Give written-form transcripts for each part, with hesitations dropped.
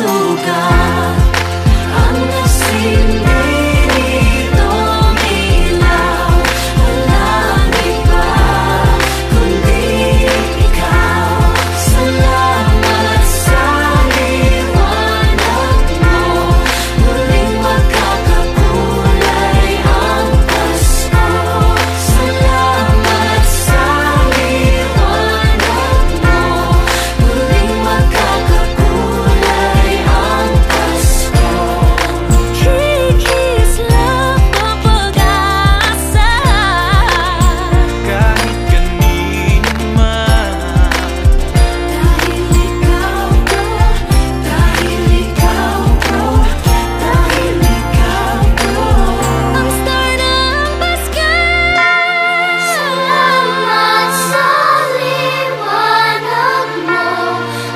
sugat. Ang nasilid itong ilaw, walang iba kundi ikaw. Salamat sa liwanag mo, muling magkakakulay ang Pasko. Salamat sa liwanag mo, muling magkakakulay ang Pasko. Kikis lang ang pag-asa, Kahit kanino man. dahil ikaw bro, dahil ikaw bro, dahil ikaw bro, ang star ng Pasko. Salamat sa liwanag mo,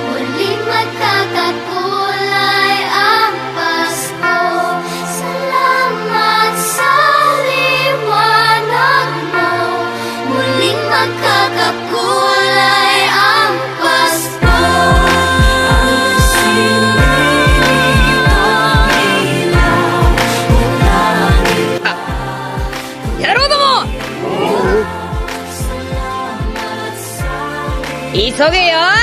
muling magkakakulay ang Pasko. Salamat sa liwanag mo, muling magkakakulay ang Pasko. Ang silid ang ilaw, walang iba. 野郎ども、 Salamat sa 急げよ。